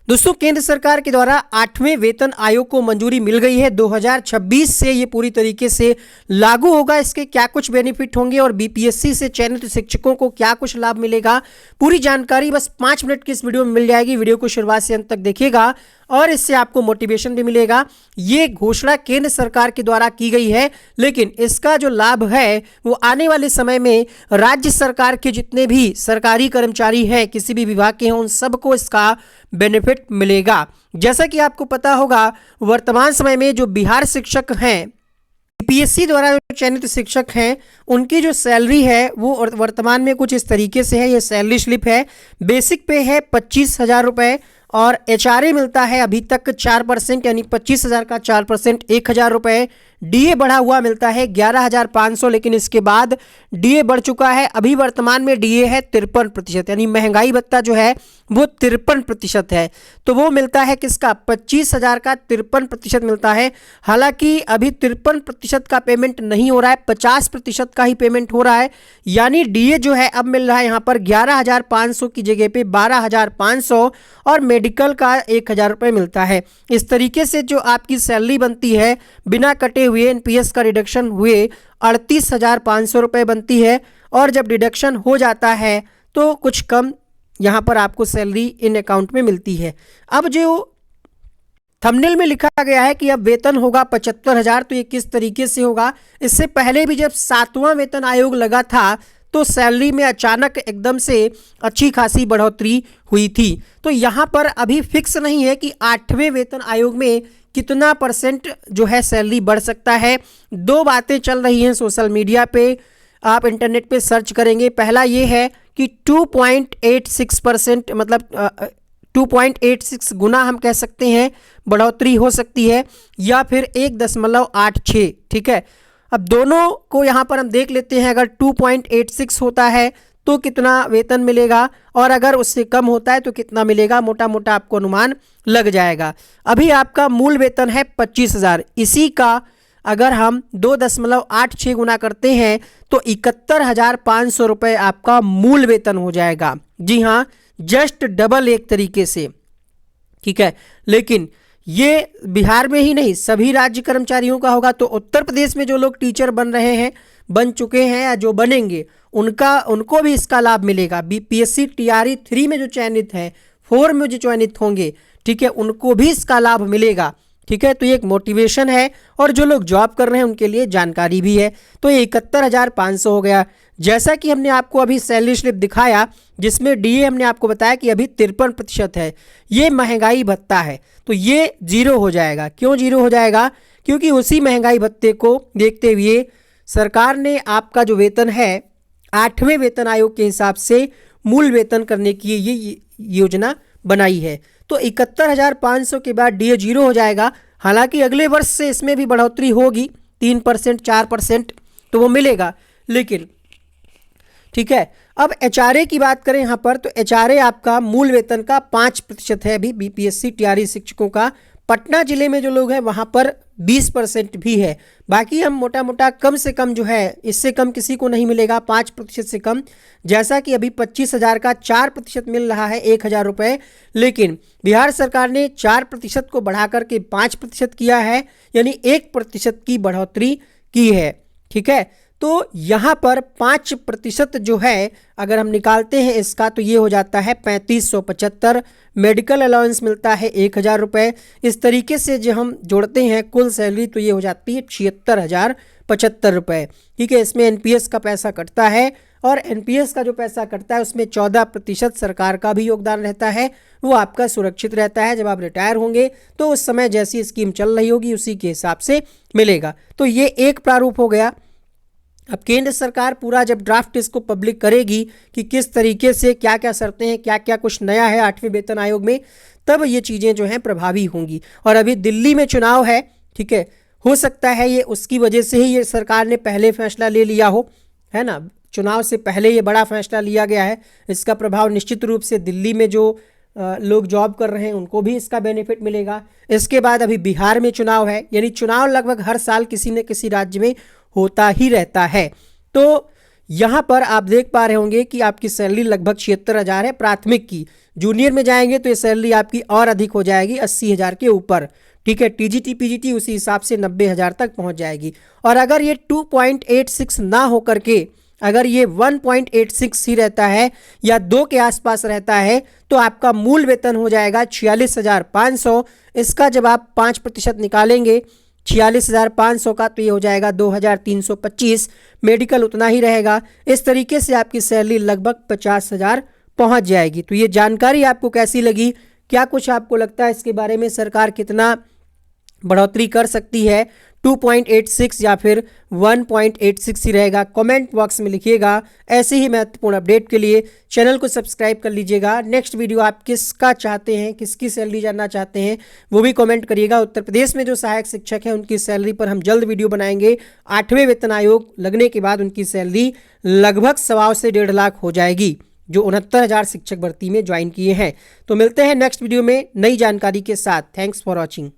दोस्तों, केंद्र सरकार के द्वारा 8वें वेतन आयोग को मंजूरी मिल गई है। 2026 से ये पूरी तरीके से लागू होगा। इसके क्या कुछ बेनिफिट होंगे और बीपीएससी से चयनित शिक्षकों को क्या कुछ लाभ मिलेगा, पूरी जानकारी बस 5 मिनट की इस वीडियो में मिल जाएगी। वीडियो को शुरुआत से अंत तक देखिएगा और इससे आपको मोटिवेशन भी मिलेगा। ये घोषणा केंद्र सरकार के द्वारा की गई है, लेकिन इसका जो लाभ है वो आने वाले समय में राज्य सरकार के जितने भी सरकारी कर्मचारी हैं, किसी भी विभाग के हैं, उन सबको इसका बेनिफिट मिलेगा। जैसा कि आपको पता होगा, वर्तमान समय में जो बिहार शिक्षक हैं, बीपीएससी द्वारा जो चयनित शिक्षक हैं, उनकी जो सैलरी है वो वर्तमान में कुछ इस तरीके से है। ये सैलरी स्लिप है। बेसिक पे है 25,000 रुपये और एचआरए मिलता है अभी तक 4%, यानी 25,000 का 4% 1,000 रुपये। डीए बढ़ा हुआ मिलता है 11,500, लेकिन इसके बाद डीए बढ़ चुका है। अभी वर्तमान में डीए है 53%, यानी महंगाई भत्ता जो है वो 53% है। तो वो मिलता है किसका? 25,000 का 53% मिलता है। हालांकि अभी 53% का पेमेंट नहीं हो रहा है, 50% का ही पेमेंट हो रहा है। यानी डीए जो है अब मिल रहा है यहाँ पर 11,500 की जगह पे 12,500 और मेडिकल का 1,000 रुपये मिलता है। इस तरीके से जो आपकी सैलरी बनती है बिना कटे हुए एनपीएस का डिडक्शन हुए 38,500 रुपये बनती है। और जब डिडक्शन हो जाता है तो कुछ कम यहाँ पर आपको सैलरी इन अकाउंट में मिलती है। अब जो थंबनेल में लिखा गया है कि अब वेतन होगा 75,000, तो ये किस तरीके से होगा? इससे पहले भी जब 7वां वेतन आयोग लगा था तो सैलरी में अचानक एकदम से अच्छी खासी बढ़ोतरी हुई थी। तो यहाँ पर अभी फिक्स नहीं है कि 8वें वेतन आयोग में कितना % जो है सैलरी बढ़ सकता है। दो बातें चल रही हैं सोशल मीडिया पे, आप इंटरनेट पे सर्च करेंगे। पहला ये है कि 2.86%, मतलब 2.86 गुना हम कह सकते हैं बढ़ोतरी हो सकती है, या फिर 1.86। ठीक है, अब दोनों को यहाँ पर हम देख लेते हैं। अगर 2.86 होता है तो कितना वेतन मिलेगा और अगर उससे कम होता है तो कितना मिलेगा, मोटा मोटा आपको अनुमान लग जाएगा। अभी आपका मूल वेतन है 25,000, इसी का अगर हम 2.86 गुना करते हैं तो 71,500 रुपये आपका मूल वेतन हो जाएगा। जी हाँ, जस्ट डबल एक तरीके से। ठीक है, लेकिन ये बिहार में ही नहीं, सभी राज्य कर्मचारियों का होगा। तो उत्तर प्रदेश में जो लोग टीचर बन रहे हैं, बन चुके हैं या जो बनेंगे, उनको भी इसका लाभ मिलेगा। बीपीएससी टीआरई 3 में जो चयनित है, 4 में जो चयनित होंगे, ठीक है, उनको भी इसका लाभ मिलेगा। ठीक है, तो ये एक मोटिवेशन है और जो लोग जॉब कर रहे हैं उनके लिए जानकारी भी है। तो ये 71,500 हो गया। जैसा कि हमने आपको अभी सैलरी स्लिप दिखाया, जिसमें डीए हमने आपको बताया कि अभी 53% है, ये महंगाई भत्ता है, तो ये जीरो हो जाएगा। क्यों जीरो हो जाएगा? क्योंकि उसी महंगाई भत्ते को देखते हुए सरकार ने आपका जो वेतन है 8वें वेतन आयोग के हिसाब से मूल वेतन करने की ये योजना बनाई है। तो 71,500 के बाद डीए जीरो हो जाएगा। हालांकि अगले वर्ष से इसमें भी बढ़ोतरी होगी, 3% 4% तो वो मिलेगा, लेकिन ठीक है। अब एचआरए की बात करें यहाँ पर, तो एचआरए आपका मूल वेतन का 5% है अभी बीपीएससी टीआरई शिक्षकों का। पटना जिले में जो लोग हैं वहाँ पर 20% भी है। बाकी हम मोटा मोटा कम से कम जो है, इससे कम किसी को नहीं मिलेगा, 5% से कम। जैसा कि अभी 25,000 का 4% मिल रहा है 1,000 रुपये, लेकिन बिहार सरकार ने 4% को बढ़ा करके 5% किया है, यानी 1% की बढ़ोतरी की है। ठीक है, तो यहाँ पर 5% जो है अगर हम निकालते हैं इसका, तो ये हो जाता है 3575। मेडिकल अलाउंस मिलता है 1,000 रुपये। इस तरीके से जो हम जोड़ते हैं कुल सैलरी, तो ये हो जाती है 76,075 रुपये। ठीक है, इसमें एनपीएस का पैसा कटता है और एनपीएस का जो पैसा कटता है उसमें 14% सरकार का भी योगदान रहता है। वो आपका सुरक्षित रहता है। जब आप रिटायर होंगे तो उस समय जैसी स्कीम चल रही होगी उसी के हिसाब से मिलेगा। तो ये एक प्रारूप हो गया। अब केंद्र सरकार पूरा जब ड्राफ्ट इसको पब्लिक करेगी कि किस तरीके से क्या क्या शर्तें हैं, क्या क्या कुछ नया है 8वें वेतन आयोग में, तब ये चीज़ें जो हैं प्रभावी होंगी। और अभी दिल्ली में चुनाव है, ठीक है, हो सकता है ये उसकी वजह से ही ये सरकार ने पहले फैसला ले लिया हो, है ना। चुनाव से पहले ये बड़ा फैसला लिया गया है। इसका प्रभाव निश्चित रूप से दिल्ली में जो लोग जॉब कर रहे हैं उनको भी इसका बेनिफिट मिलेगा। इसके बाद अभी बिहार में चुनाव है, यानी चुनाव लगभग हर साल किसी न किसी राज्य में होता ही रहता है। तो यहाँ पर आप देख पा रहे होंगे कि आपकी सैलरी लगभग 76,000 है प्राथमिक की। जूनियर में जाएंगे तो ये सैलरी आपकी और अधिक हो जाएगी 80,000 के ऊपर। ठीक है, टीजीटी पीजीटी उसी हिसाब से 90,000 तक पहुंच जाएगी। और अगर ये 2.86 ना हो करके अगर ये 1.86 ही रहता है या 2 के आसपास रहता है तो आपका मूल वेतन हो जाएगा 46,500। इसका जब आप 5% निकालेंगे 46,500 का तो ये हो जाएगा 2,325। मेडिकल उतना ही रहेगा। इस तरीके से आपकी सैलरी लगभग 50,000 पहुंच जाएगी। तो ये जानकारी आपको कैसी लगी? क्या कुछ आपको लगता है इसके बारे में सरकार कितना बढ़ोतरी कर सकती है? 2.86 या फिर 1.86 ही रहेगा? कमेंट बॉक्स में लिखिएगा। ऐसे ही महत्वपूर्ण अपडेट के लिए चैनल को सब्सक्राइब कर लीजिएगा। नेक्स्ट वीडियो आप किसका चाहते हैं, किसकी सैलरी जानना चाहते हैं, वो भी कमेंट करिएगा। उत्तर प्रदेश में जो सहायक शिक्षक हैं उनकी सैलरी पर हम जल्द वीडियो बनाएंगे। 8वें वेतन आयोग लगने के बाद उनकी सैलरी लगभग 1.25 से 1.5 लाख हो जाएगी, जो 69,000 शिक्षक भर्ती में ज्वाइन किए हैं। तो मिलते हैं नेक्स्ट वीडियो में नई जानकारी के साथ। Thanks for watching.